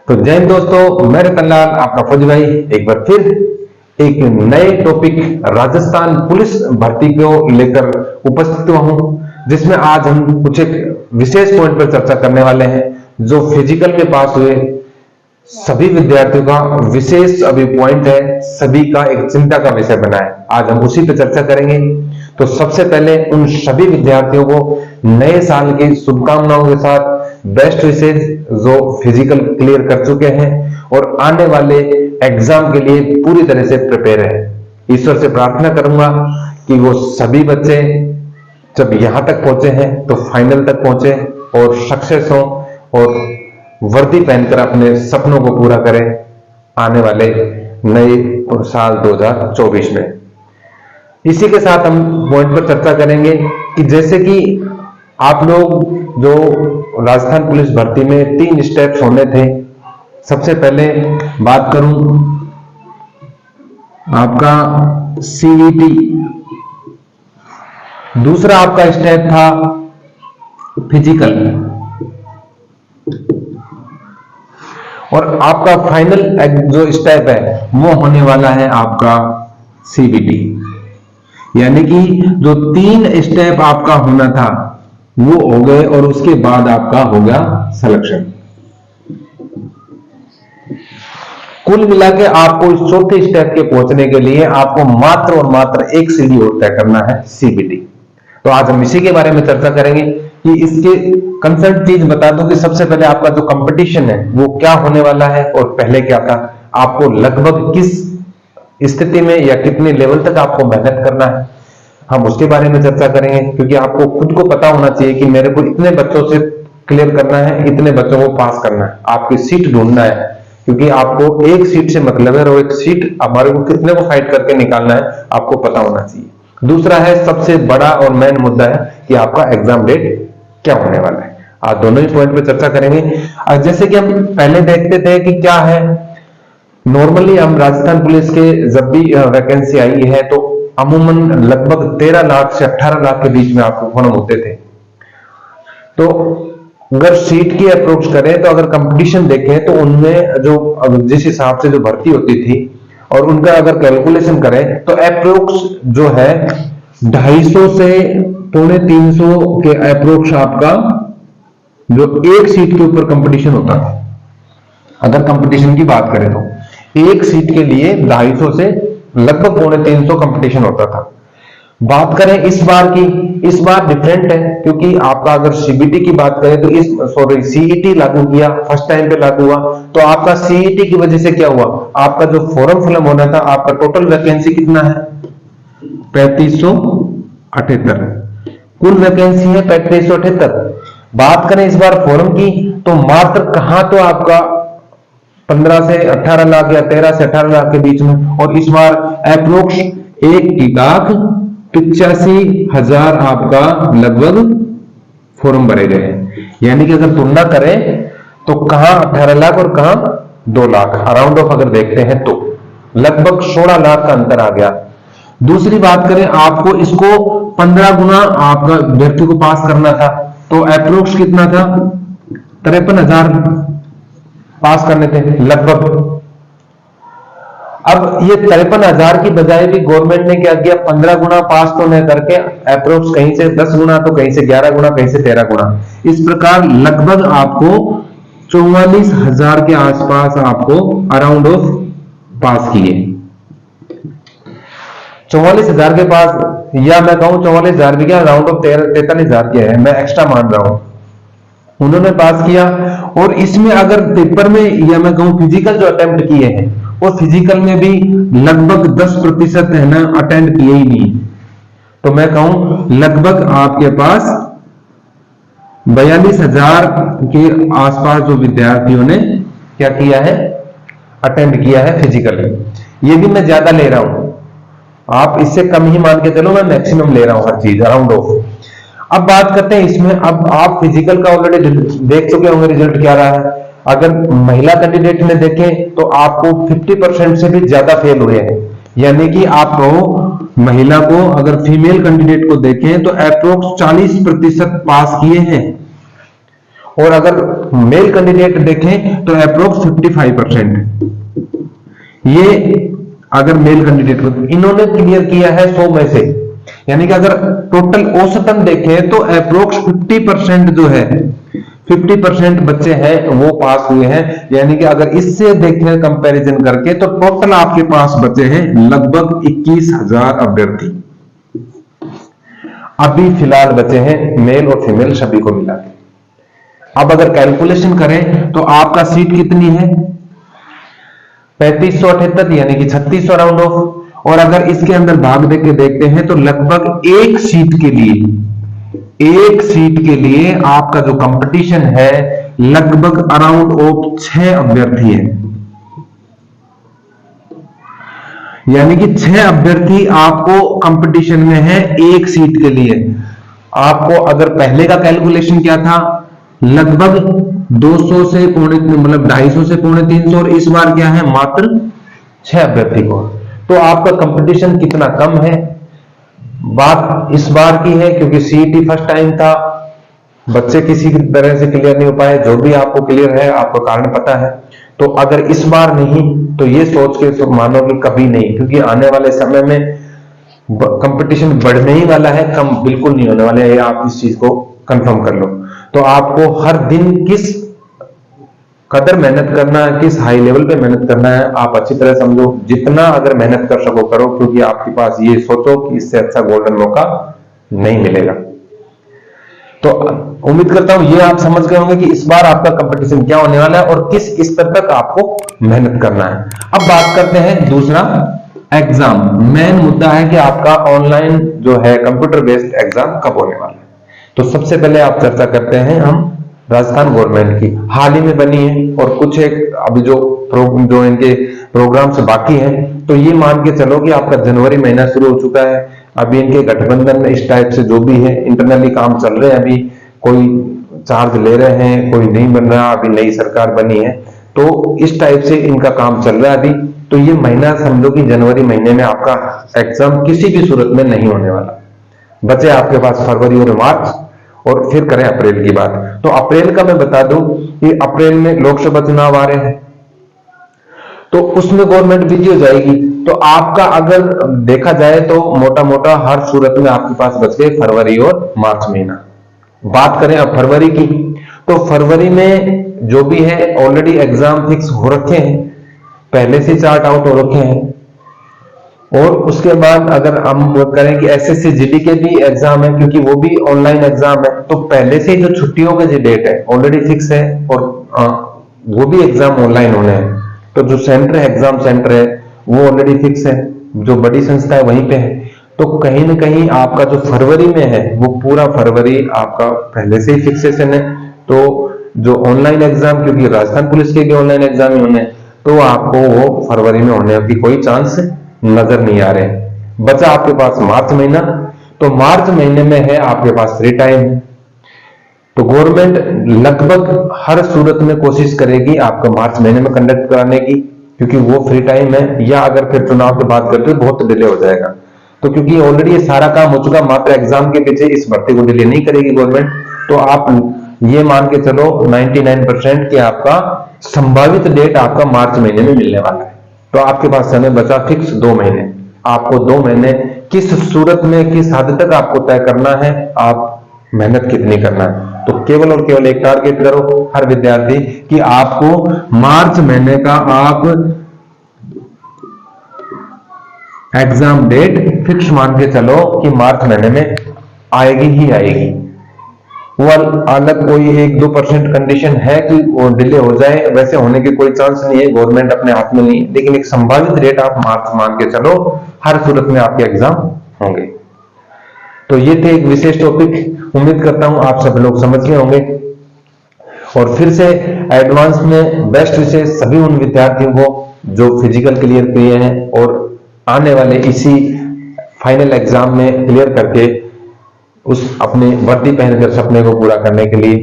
तो जय हिंद दोस्तों, मैं रतनलाल आपका फौजी भाई एक बार फिर एक नए टॉपिक राजस्थान पुलिस भर्ती को लेकर उपस्थित हुआ हूं, जिसमें आज हम कुछ एक विशेष पॉइंट पर चर्चा करने वाले हैं जो फिजिकल में पास हुए सभी विद्यार्थियों का विशेष अभी पॉइंट है, सभी का एक चिंता का विषय बना है। आज हम उसी पर चर्चा करेंगे। तो सबसे पहले उन सभी विद्यार्थियों को नए साल की शुभकामनाओं के साथ बेस्ट विशेष जो फिजिकल क्लियर कर चुके हैं और आने वाले एग्जाम के लिए पूरी तरह से प्रिपेयर है। ईश्वर से प्रार्थना करूंगा कि वो सभी बच्चे जब यहां तक पहुंचे हैं तो फाइनल तक पहुंचे और सक्सेस हो और वर्दी पहनकर अपने सपनों को पूरा करें आने वाले नए साल 2024 में। इसी के साथ हम पॉइंट पर चर्चा करेंगे कि जैसे कि आप लोग जो राजस्थान पुलिस भर्ती में 3 स्टेप्स होने थे। सबसे पहले बात करूं आपका सीईटी, दूसरा आपका स्टेप था फिजिकल और आपका फाइनल जो स्टेप है वो होने वाला है आपका सीबीटी। यानी कि जो 3 स्टेप आपका होना था वो हो गए और उसके बाद आपका हो गया सिलेक्शन। कुल मिला के आपको इस चौथे स्टेप के पहुंचने के लिए आपको मात्र और मात्र एक सीढ़ी और तय करना है, सीबीटी। तो आज हम इसी के बारे में चर्चा करेंगे कि इसके कंसर्न चीज बता दूं कि सबसे पहले आपका जो कंपटीशन है वो क्या होने वाला है और पहले क्या था, आपको लगभग किस स्थिति में या कितने लेवल तक आपको मेहनत करना है, हम उसके बारे में चर्चा करेंगे। क्योंकि आपको खुद को पता होना चाहिए कि मेरे को इतने बच्चों से क्लियर करना है, इतने बच्चों को पास करना है, आपकी सीट ढूंढना है। क्योंकि आपको एक सीट से मतलब है और एक सीट हमारे को कितने को फाइट करके निकालना है आपको पता होना चाहिए। दूसरा है सबसे बड़ा और मेन मुद्दा है कि आपका एग्जाम डेट क्या होने वाला है। आज दोनों ही पॉइंट पे चर्चा करेंगे। जैसे कि हम पहले देखते थे कि क्या है, नॉर्मली हम राजस्थान पुलिस के जब भी वैकेंसी आई है तो अमूमन लगभग 13 लाख से 18 लाख के बीच में आपको फॉर्म होते थे। तो अगर सीट की अप्रोच करें तो अगर कंपटीशन देखें तो उनमें जो जिस हिसाब से जो भर्ती होती थी और उनका अगर कैलकुलेशन करें तो अप्रोक्स जो है 250 से 250 के अप्रोक्स आपका जो एक सीट के ऊपर कंपटीशन होता था। अगर कंपटीशन की बात करें तो एक सीट के लिए 250 से लगभग 350 कंपटीशन होता था। बात करें इस बार की, इस बार डिफरेंट है क्योंकि आपका अगर सीबीटी की बात करें तो सीईटी लागू किया, फर्स्ट टाइम पे लागू हुआ। तो आपका सीईटी की वजह से क्या हुआ, आपका जो फॉर्म फिलअप होना था, आपका टोटल वैकेंसी कितना है 3578, कुल वैकेंसी है 3578। बात करें इस बार फॉर्म की तो मात्र कहां तो आपका 15 से 18 लाख या 13 से 18 लाख के बीच में, और इस बार अप्रोक्स 1,85,000 आपका लगभग फॉर्म भरे गए हैं। यानी कि अगर तुलना करें तो कहां 18 लाख और कहां 2 लाख, अराउंड ऑफ अगर देखते हैं तो लगभग 16 लाख का अंतर आ गया। दूसरी बात करें, आपको इसको 15 गुना आपका व्यक्ति को पास करना था तो अप्रोक्स कितना था 53,000 पास करने थे लगभग। अब ये 53,000 की बजाय भी गवर्नमेंट ने क्या किया, 15 गुना पास तो नहीं करके अप्रोक्स कहीं से 10 गुना तो कहीं से 11 गुना कहीं से 13 गुना, इस प्रकार लगभग आपको 44,000 के आसपास आपको अराउंड ऑफ पास किए। 44,000 के पास, या मैं कहूं 44,000 भी क्या, राउंड ऑफ 43,000 किया है, मैं एक्स्ट्रा मान रहा हूं, उन्होंने पास किया। और इसमें अगर पेपर में या मैं कहूं फिजिकल जो अटेम्प्ट किए हैं और फिजिकल में भी लगभग 10% है ना अटेंड किए ही नहीं, तो मैं कहूं लगभग आपके पास 42,000 के आसपास जो विद्यार्थियों ने क्या किया है, अटेंड किया है फिजिकल। ये भी मैं ज्यादा ले रहा हूं, आप इससे कम ही मान के चलो, मैं मैक्सिमम ले रहा हूं हर चीज अराउंड ऑफ। अब बात करते हैं इसमें, अब आप फिजिकल का ऑलरेडी देख चुके होंगे रिजल्ट क्या रहा है। अगर महिला कैंडिडेट में देखें तो आपको 50% से भी ज्यादा फेल हुए हैं। यानी कि आप महिला को अगर फीमेल कैंडिडेट को देखें तो अप्रोक्स 40% पास किए हैं और अगर मेल कैंडिडेट देखें तो अप्रोक्स 55%। ये अगर मेल कैंडिडेट इन्होंने क्लियर किया है 100 में से, यानी कि अगर टोटल औसतन देखें तो अप्रोक्स 50% जो है 50% बच्चे हैं वो पास हुए हैं। यानी कि अगर इससे देखें कंपैरिजन करके तो टोटल आपके पास बचे हैं लगभग 21,000 अभ्यर्थी अभी फिलहाल बचे हैं, मेल और फीमेल सभी को मिला के। अब अगर कैलकुलेशन करें तो आपका सीट कितनी है 3578, यानी कि 3600 राउंड ऑफ। और अगर इसके अंदर भाग देके देखते हैं तो लगभग एक सीट के लिए आपका जो कंपटीशन है लगभग अराउंड ऑफ 6 अभ्यर्थी है, यानी कि 6 अभ्यर्थी आपको कंपटीशन में है एक सीट के लिए। आपको अगर पहले का कैलकुलेशन क्या था लगभग 200 से पौने मतलब 250 से पौने 300, और इस बार क्या है मात्र 6 अभ्यर्थी को। तो आपका कंपटीशन कितना कम है बात इस बार की है, क्योंकि सीईटी फर्स्ट टाइम था, बच्चे किसी तरह से क्लियर नहीं हो पाए। जो भी आपको क्लियर है आपको कारण पता है। तो अगर इस बार नहीं तो ये सोच के मानो कि कभी नहीं, क्योंकि आने वाले समय में कंपटीशन बढ़ने ही वाला है, कम बिल्कुल नहीं होने वाला है। आप इस चीज को कंफर्म कर लो। तो आपको हर दिन किस कदर मेहनत करना है, किस हाई लेवल पे मेहनत करना है आप अच्छी तरह समझो। जितना अगर मेहनत कर सको करो, क्योंकि आपके पास ये सोचो कि इससे अच्छा गोल्डन मौका नहीं मिलेगा। तो उम्मीद करता हूं ये आप समझ गए होंगे कि इस बार आपका कंपटीशन क्या होने वाला है और किस स्तर तक आपको मेहनत करना है। अब बात करते हैं दूसरा एग्जाम। मेन मुद्दा है कि आपका ऑनलाइन जो है कंप्यूटर बेस्ड एग्जाम कब होने वाला है। तो सबसे पहले आप चर्चा करते हैं हम राजस्थान गवर्नमेंट की, हाल ही में बनी है और कुछ एक अभी जो इनके प्रोग्राम से बाकी हैं। तो ये मान के चलो कि आपका जनवरी महीना शुरू हो चुका है। अभी इनके गठबंधन इस टाइप से जो भी है इंटरनली काम चल रहे हैं, अभी कोई चार्ज ले रहे हैं, कोई नहीं बन रहा, अभी नई सरकार बनी है तो इस टाइप से इनका काम चल रहा है अभी। तो ये महीना समझो कि जनवरी महीने में आपका एग्जाम किसी भी सूरत में नहीं होने वाला। बचे आपके पास फरवरी और मार्च, और फिर करें अप्रैल की बात। तो अप्रैल का मैं बता दूं कि अप्रैल में लोकसभा चुनाव आ रहे हैं, तो उसमें गवर्नमेंट बिजी हो जाएगी। तो आपका अगर देखा जाए तो मोटा मोटा हर सूरत में आपके पास बच गए फरवरी और मार्च महीना। बात करें अब फरवरी की, तो फरवरी में जो भी है ऑलरेडी एग्जाम फिक्स हो रखे हैं, पहले से चार्ट आउट हो रखे हैं। और उसके बाद अगर हम करें कि एसएससी जीडी के भी एग्जाम है, क्योंकि वो भी ऑनलाइन एग्जाम है, तो पहले से जो छुट्टियों का जो डेट है ऑलरेडी फिक्स है और वो भी एग्जाम ऑनलाइन होने हैं। तो जो सेंटर है एग्जाम सेंटर है वो ऑलरेडी फिक्स है, जो बड़ी संस्था है वहीं पे है। तो कहीं ना कहीं आपका जो फरवरी में है वो पूरा फरवरी आपका पहले से ही फिक्सेशन है। तो जो ऑनलाइन एग्जाम, क्योंकि राजस्थान पुलिस के भी ऑनलाइन एग्जाम ही होने, तो आपको वो फरवरी में होने की कोई चांस नजर नहीं आ रहे। बचा आपके पास मार्च महीना, तो मार्च महीने में है आपके पास फ्री टाइम। तो गवर्नमेंट लगभग हर सूरत में कोशिश करेगी आपको मार्च महीने में कंडक्ट कराने की, क्योंकि वो फ्री टाइम है। या अगर फिर चुनाव की बात करते हो बहुत डिले हो जाएगा। तो क्योंकि ऑलरेडी ये सारा काम हो चुका, मात्र एग्जाम के पीछे इस भर्ती को डिले नहीं करेगी गवर्नमेंट। तो आप ये मान के चलो 99% कि आपका संभावित डेट आपका मार्च महीने में मिलने वाला है। तो आपके पास समय बचा फिक्स 2 महीने। आपको 2 महीने किस सूरत में किस हद तक आपको तय करना है, आप मेहनत कितनी करना है। तो केवल और केवल एक टारगेट करो हर विद्यार्थी कि आपको मार्च महीने का आप एग्जाम डेट फिक्स मान के चलो कि मार्च महीने में आएगी ही आएगी। वो अलग कोई 1-2% कंडीशन है कि वो डिले हो जाए, वैसे होने की कोई चांस नहीं है, गवर्नमेंट अपने हाथ में नहीं, लेकिन एक संभावित डेट आप मार्च मान के चलो हर सूरत में आपके एग्जाम होंगे। तो ये थे एक विशेष टॉपिक, उम्मीद करता हूं आप सब लोग समझ गए होंगे। और फिर से एडवांस में बेस्ट विशेष सभी उन विद्यार्थियों को जो फिजिकल क्लियर किए हैं और आने वाले इसी फाइनल एग्जाम में क्लियर करके उस अपने वर्दी पहनकर सपने को पूरा करने के लिए।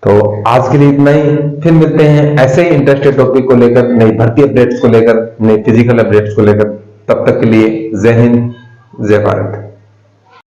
तो आज के लिए इतना ही, फिर मिलते हैं ऐसे ही इंटरेस्टेड टॉपिक को लेकर, नई भर्ती अपडेट्स को लेकर, नई फिजिकल अपडेट्स को लेकर। तब तक के लिए जय हिंद, जय भारत।